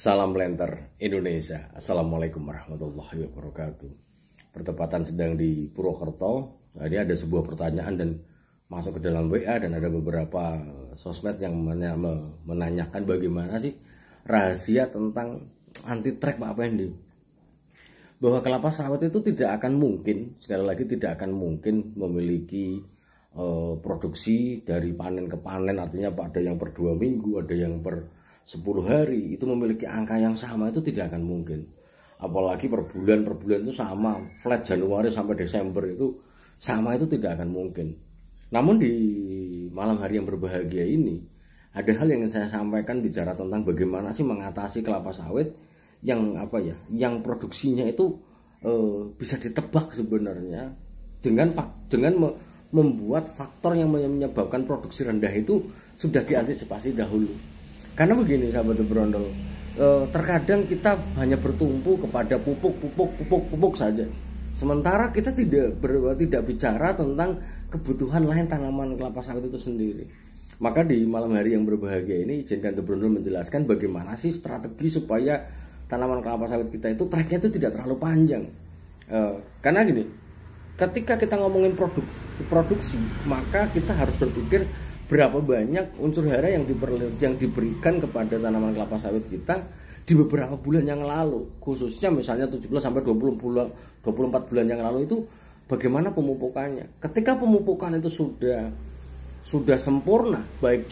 Salam Lenter Indonesia. Assalamualaikum warahmatullahi wabarakatuh. Bertepatan sedang di Purwokerto. Ini ada sebuah pertanyaan dan masuk ke dalam WA, dan ada beberapa sosmed yang menanyakan bagaimana sih rahasia tentang anti track Pak Pendi. Bahwa kelapa sawit itu tidak akan mungkin, sekali lagi tidak akan mungkin memiliki produksi dari panen ke panen, artinya ada yang per 2 minggu, ada yang per 10 hari itu memiliki angka yang sama, itu tidak akan mungkin. Apalagi per bulan itu sama, flat Januari sampai Desember itu sama, itu tidak akan mungkin. Namun di malam hari yang berbahagia ini ada hal yang ingin saya sampaikan, bicara tentang bagaimana sih mengatasi kelapa sawit yang yang produksinya itu bisa ditebak sebenarnya dengan membuat faktor yang menyebabkan produksi rendah itu sudah diantisipasi dahulu. Karena begini sahabat berondol, terkadang kita hanya bertumpu kepada pupuk saja, sementara kita tidak bicara tentang kebutuhan lain tanaman kelapa sawit itu sendiri. Maka di malam hari yang berbahagia ini izinkan berondol menjelaskan bagaimana sih strategi supaya tanaman kelapa sawit kita itu tracknya itu tidak terlalu panjang. Karena gini, ketika kita ngomongin produksi, maka kita harus berpikir berapa banyak unsur hara yang diberikan kepada tanaman kelapa sawit kita di beberapa bulan yang lalu, khususnya misalnya 17 sampai 24 bulan yang lalu itu bagaimana pemupukannya. Ketika pemupukan itu sudah sempurna, baik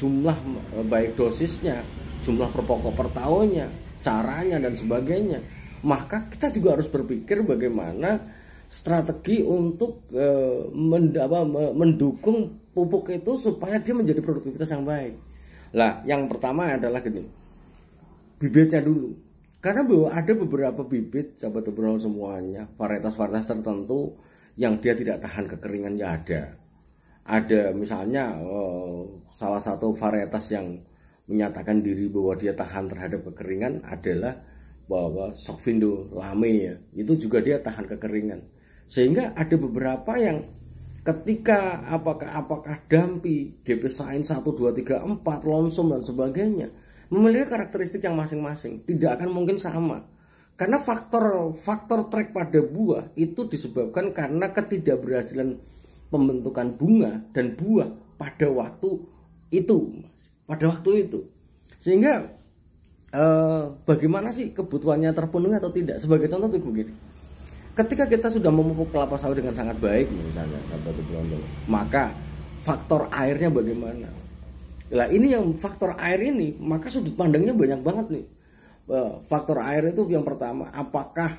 dosisnya, jumlah per pokok per tahunnya, caranya dan sebagainya, maka kita juga harus berpikir bagaimana strategi untuk mendukung pupuk itu supaya dia menjadi produktivitas yang baik. Lah, yang pertama adalah gini, bibitnya dulu. Karena bahwa ada beberapa bibit, sahabat obrol semuanya, varietas tertentu yang dia tidak tahan kekeringan ya ada. Ada misalnya salah satu varietas yang menyatakan diri bahwa dia tahan terhadap kekeringan adalah bahwa Sokvindo Lame ya. Itu juga dia tahan kekeringan. Sehingga ada beberapa yang ketika apakah dampi, DP Sain 1, 2, 3, 4, Lonsom dan sebagainya memiliki karakteristik yang masing-masing, tidak akan mungkin sama. Karena faktor track pada buah itu disebabkan karena ketidakberhasilan pembentukan bunga dan buah pada waktu itu. Sehingga bagaimana sih kebutuhannya terpenuhi atau tidak? Sebagai contoh begini. Ketika kita sudah memupuk kelapa sawit dengan sangat baik misalnya sahabat berondol, maka faktor airnya bagaimana? Nah, ini yang faktor air ini, maka sudut pandangnya banyak banget nih. Faktor air itu yang pertama, apakah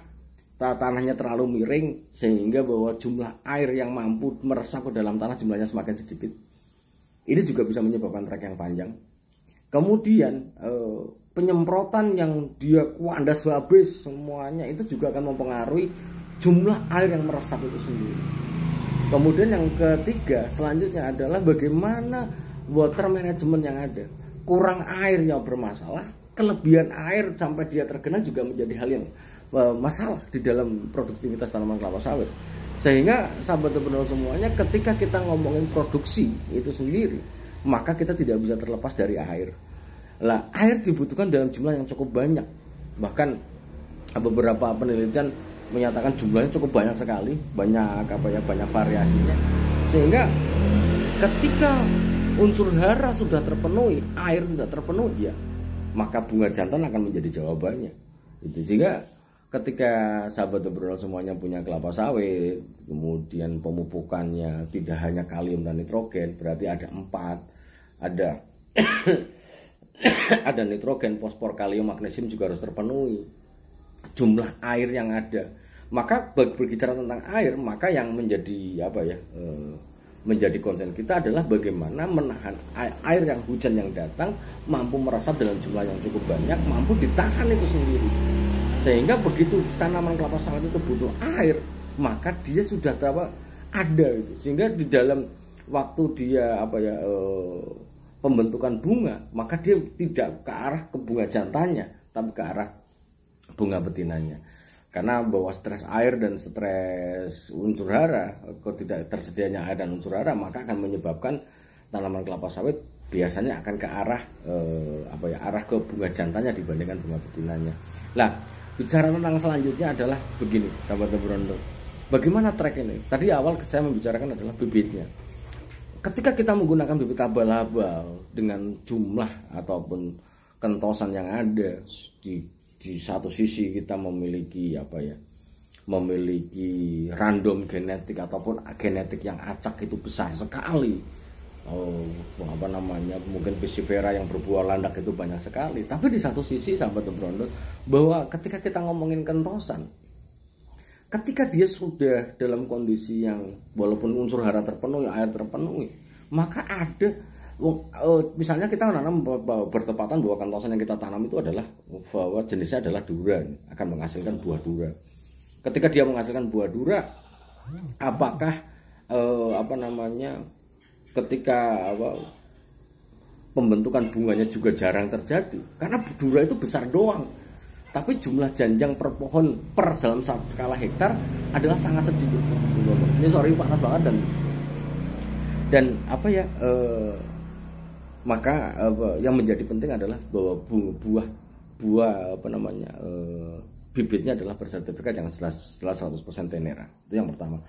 tanahnya terlalu miring sehingga bahwa jumlah air yang mampu meresap ke dalam tanah jumlahnya semakin sedikit. Ini juga bisa menyebabkan trek yang panjang. Kemudian penyemprotan yang dia kuandas habis semuanya itu juga akan mempengaruhi jumlah air yang meresap itu sendiri. Kemudian yang ketiga selanjutnya adalah bagaimana water management yang ada. Kurang air yang bermasalah, kelebihan air sampai dia terkena juga menjadi hal yang masalah di dalam produktivitas tanaman kelapa sawit. Sehingga sahabat pendengar semuanya, ketika kita ngomongin produksi itu sendiri, maka kita tidak bisa terlepas dari air. Lah, air dibutuhkan dalam jumlah yang cukup banyak. Bahkan beberapa penelitian menyatakan jumlahnya cukup banyak sekali, banyak variasinya. Sehingga ketika unsur hara sudah terpenuhi, air tidak terpenuhi, ya maka bunga jantan akan menjadi jawabannya. Itu sehingga ketika sahabat obrol semuanya punya kelapa sawit, kemudian pemupukannya tidak hanya kalium dan nitrogen, berarti ada 4, ada nitrogen, fosfor, kalium, magnesium juga harus terpenuhi. Jumlah air yang ada, maka berbicara tentang air, maka yang menjadi menjadi konsen kita adalah bagaimana menahan air yang hujan yang datang mampu meresap dalam jumlah yang cukup banyak, mampu ditahan itu sendiri. Sehingga begitu tanaman kelapa sawit itu butuh air, maka dia sudah ada itu. Sehingga di dalam waktu dia pembentukan bunga, maka dia tidak ke arah ke bunga jantannya, tapi ke arah bunga betinanya. Karena bahwa stres air dan stres unsur hara, kalau tidak tersedianya air dan unsur hara, maka akan menyebabkan tanaman kelapa sawit biasanya akan ke arah arah ke bunga jantannya dibandingkan bunga betinanya. Lah, bicara tentang selanjutnya adalah begini, sahabat Brondo. Bagaimana track ini? Tadi awal saya membicarakan adalah bibitnya. Ketika kita menggunakan bibit abal-abal dengan jumlah ataupun kentosan yang ada di satu sisi kita memiliki memiliki random genetik ataupun genetik yang acak itu besar sekali. Mungkin Piscifera yang berbuah landak itu banyak sekali. Tapi di satu sisi sahabat Brondo, bahwa ketika kita ngomongin kentosan, ketika dia sudah dalam kondisi yang walaupun unsur hara terpenuhi, air terpenuhi, maka ada misalnya kita menanam bertepatan bahwa kentosan yang kita tanam itu adalah bahwa jenisnya adalah dura, akan menghasilkan buah dura. Ketika dia menghasilkan buah dura, apakah ketika pembentukan bunganya juga jarang terjadi karena dura itu besar doang, tapi jumlah janjang per pohon per dalam skala hektar adalah sangat sedikit. Ini panas banget maka yang menjadi penting adalah bahwa buah bibitnya adalah bersertifikat yang setelah 100% tenera. Itu yang pertama.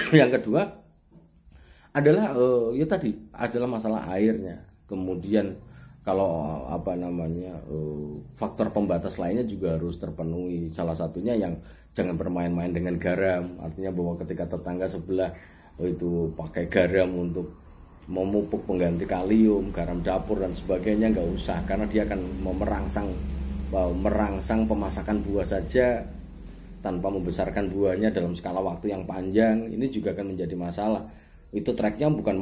Yang kedua adalah adalah masalah airnya. Kemudian kalau faktor pembatas lainnya juga harus terpenuhi. Salah satunya yang jangan bermain-main dengan garam. Artinya bahwa ketika tetangga sebelah itu pakai garam untuk memupuk pengganti kalium, garam dapur dan sebagainya, nggak usah, karena dia akan merangsang pemasakan buah saja tanpa membesarkan buahnya dalam skala waktu yang panjang. Ini juga akan menjadi masalah. Itu tracknya bukan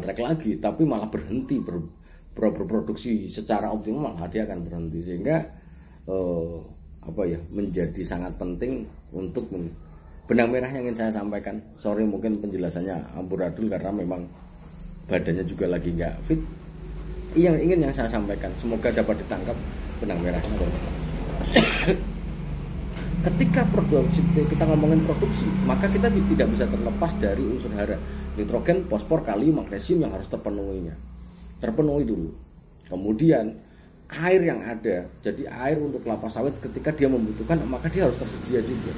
track lagi, tapi malah berhenti berproduksi secara optimal, dia akan berhenti. Sehingga menjadi sangat penting untuk benang merah yang ingin saya sampaikan. Sorry mungkin penjelasannya amburadul karena memang badannya juga lagi nggak fit. Yang ingin saya sampaikan, semoga dapat ditangkap benang merahnya. Ketika produksi, kita ngomongin produksi, maka kita tidak bisa terlepas dari unsur hara, nitrogen, fosfor, kalium, magnesium yang harus terpenuhi dulu. Kemudian air yang ada, jadi air untuk kelapa sawit ketika dia membutuhkan, maka dia harus tersedia juga.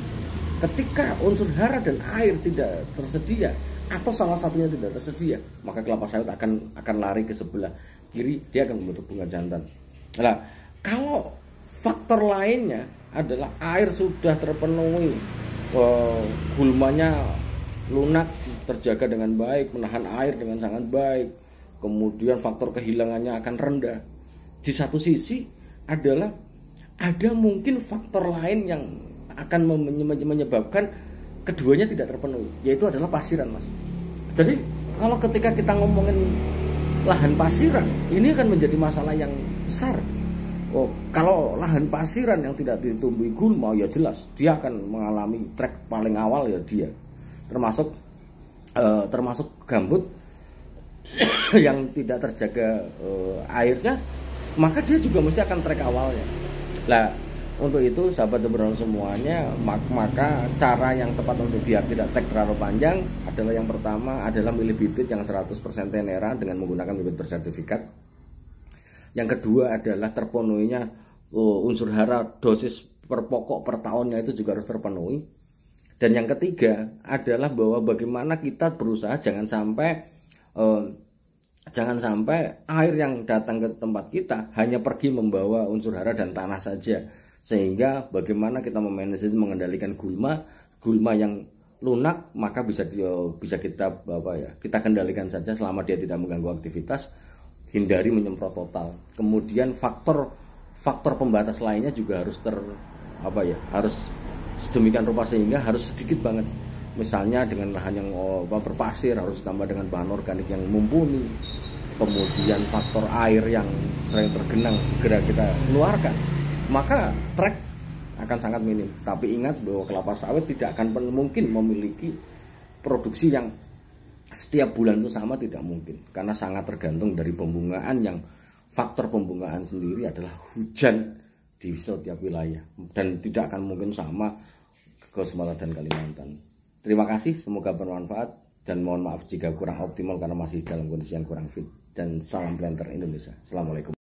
Ketika unsur hara dan air tidak tersedia atau salah satunya tidak tersedia, maka kelapa sawit akan lari ke sebelah kiri, dia akan membentuk bunga jantan. Nah, kalau faktor lainnya adalah air sudah terpenuhi, gulmanya lunak, terjaga dengan baik, menahan air dengan sangat baik, kemudian faktor kehilangannya akan rendah. Di satu sisi adalah ada mungkin faktor lain yang akan menyebabkan keduanya tidak terpenuhi, yaitu adalah pasiran, Mas. Jadi kalau ketika kita ngomongin lahan pasiran, ini akan menjadi masalah yang besar. Kalau lahan pasiran yang tidak ditumbuhi gulma, ya jelas dia akan mengalami track paling awal, ya dia termasuk gambut yang tidak terjaga airnya, maka dia juga mesti akan track awalnya. Lah, untuk itu sahabat Brondo semuanya, maka cara yang tepat untuk biar tidak track terlalu panjang adalah yang pertama adalah milih bibit yang 100% tenera dengan menggunakan bibit bersertifikat. Yang kedua adalah terpenuhinya unsur hara, dosis per pokok per tahunnya itu juga harus terpenuhi. Dan yang ketiga adalah bahwa bagaimana kita berusaha jangan sampai air yang datang ke tempat kita hanya pergi membawa unsur hara dan tanah saja, sehingga bagaimana kita mengendalikan gulma yang lunak, maka bisa kita kendalikan saja selama dia tidak mengganggu aktivitas, hindari menyemprot total. Kemudian faktor pembatas lainnya juga harus harus sedemikian rupa sehingga harus sedikit banget. Misalnya dengan lahan yang berpasir harus ditambah dengan bahan organik yang mumpuni. Kemudian faktor air yang sering tergenang segera kita keluarkan, maka track akan sangat minim. Tapi ingat bahwa kelapa sawit tidak akan mungkin memiliki produksi yang setiap bulan itu sama, tidak mungkin, karena sangat tergantung dari pembungaan, yang faktor pembungaan sendiri adalah hujan di setiap wilayah, dan tidak akan mungkin sama ke Sumatera dan Kalimantan. Terima kasih, semoga bermanfaat. Dan mohon maaf jika kurang optimal karena masih dalam kondisi yang kurang fit. Dan salam planter Indonesia. Assalamualaikum.